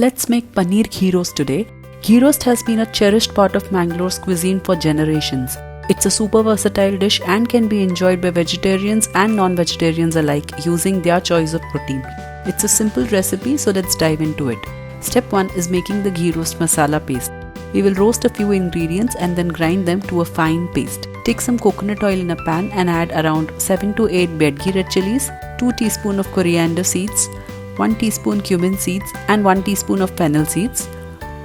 Let's make paneer ghee roast today. Ghee roast has been a cherished part of Mangalore's cuisine for generations. It's a super versatile dish and can be enjoyed by vegetarians and non-vegetarians alike using their choice of protein. It's a simple recipe, so let's dive into it. Step 1 is making the ghee roast masala paste. We will roast a few ingredients and then grind them to a fine paste. Take some coconut oil in a pan and add around 7 to 8 bedgi red chilies, 2 teaspoons of coriander seeds, 1 teaspoon cumin seeds and 1 teaspoon of fennel seeds,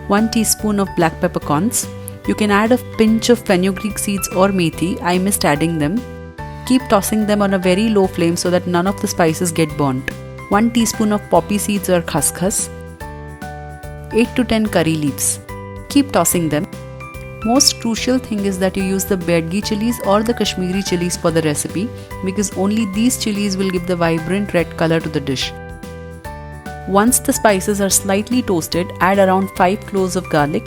1 teaspoon of black peppercorns. You can add a pinch of fenugreek seeds or methi. I missed adding them. Keep tossing them on a very low flame so that none of the spices get burnt. 1 teaspoon of poppy seeds or khaskhas, 8 to 10 curry leaves. Keep tossing them. Most crucial thing is that you use the bedgi chilies or the Kashmiri chilies for the recipe, because only these chilies will give the vibrant red color to the dish. Once the spices are slightly toasted, add around 5 cloves of garlic.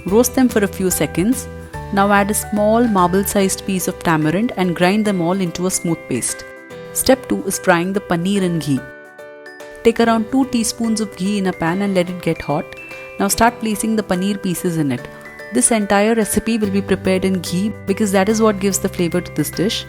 Roast them for a few seconds. Now add a small marble-sized piece of tamarind and grind them all into a smooth paste. Step 2 is frying the paneer in ghee. Take around 2 teaspoons of ghee in a pan and let it get hot. Now start placing the paneer pieces in it. This entire recipe will be prepared in ghee because that is what gives the flavor to this dish.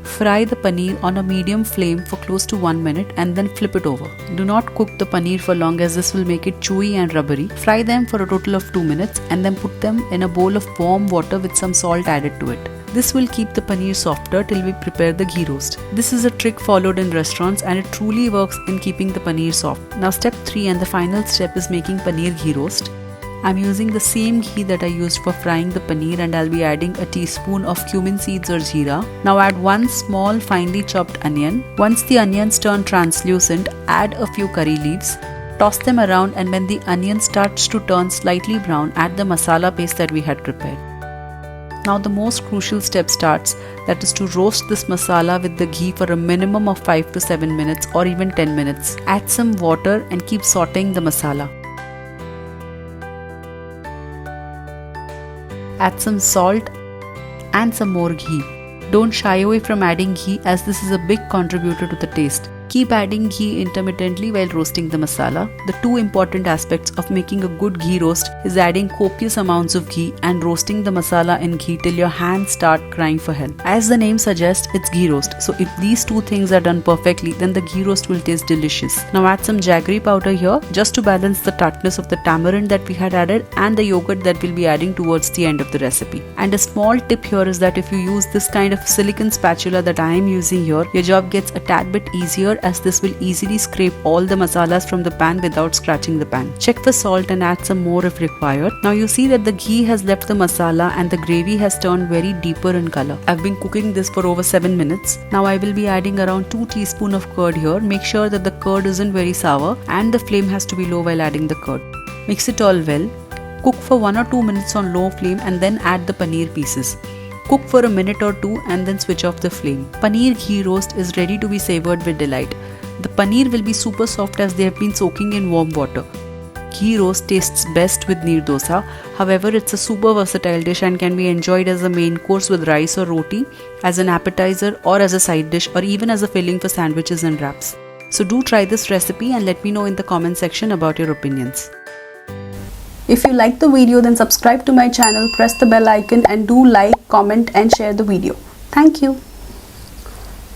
Fry the paneer on a medium flame for close to 1 minute and then flip it over. Do not cook the paneer for long, as this will make it chewy and rubbery. Fry them for a total of 2 minutes and then put them in a bowl of warm water with some salt added to it. This will keep the paneer softer till we prepare the ghee roast. This is a trick followed in restaurants and it truly works in keeping the paneer soft. Now step 3 and the final step is making paneer ghee roast. I'm using the same ghee that I used for frying the paneer, and I'll be adding a teaspoon of cumin seeds or jeera. Now add 1 small finely chopped onion. Once the onions turn translucent, add a few curry leaves. Toss them around, and when the onion starts to turn slightly brown, add the masala paste that we had prepared. Now the most crucial step starts, that is to roast this masala with the ghee for a minimum of 5 to 7 minutes or even 10 minutes. Add some water and keep sauteing the masala. Add some salt and some more ghee. Don't shy away from adding ghee, as this is a big contributor to the taste. Keep adding ghee intermittently while roasting the masala. The 2 important aspects of making a good ghee roast is adding copious amounts of ghee and roasting the masala in ghee till your hands start crying for help. As the name suggests, it's ghee roast. So if these 2 things are done perfectly, then the ghee roast will taste delicious. Now add some jaggery powder here just to balance the tartness of the tamarind that we had added and the yogurt that we'll be adding towards the end of the recipe. And a small tip here is that if you use this kind of silicone spatula that I am using here, your job gets a tad bit easier, as this will easily scrape all the masalas from the pan without scratching the pan. Check for salt and add some more if required. Now you see that the ghee has left the masala and the gravy has turned very deeper in color. I've been cooking this for over 7 minutes. Now I will be adding around 2 teaspoons of curd here. Make sure that the curd isn't very sour and the flame has to be low while adding the curd. Mix it all well. Cook for 1 or 2 minutes on low flame and then add the paneer pieces. Cook for a minute or 2 and then switch off the flame. Paneer ghee roast is ready to be savored with delight. The paneer will be super soft as they have been soaking in warm water. Ghee roast tastes best with neer dosa. However, it's a super versatile dish and can be enjoyed as a main course with rice or roti, as an appetizer or as a side dish, or even as a filling for sandwiches and wraps. So do try this recipe and let me know in the comment section about your opinions. If you like the video, then subscribe to my channel, press the bell icon and do like, comment and share the video. Thank you.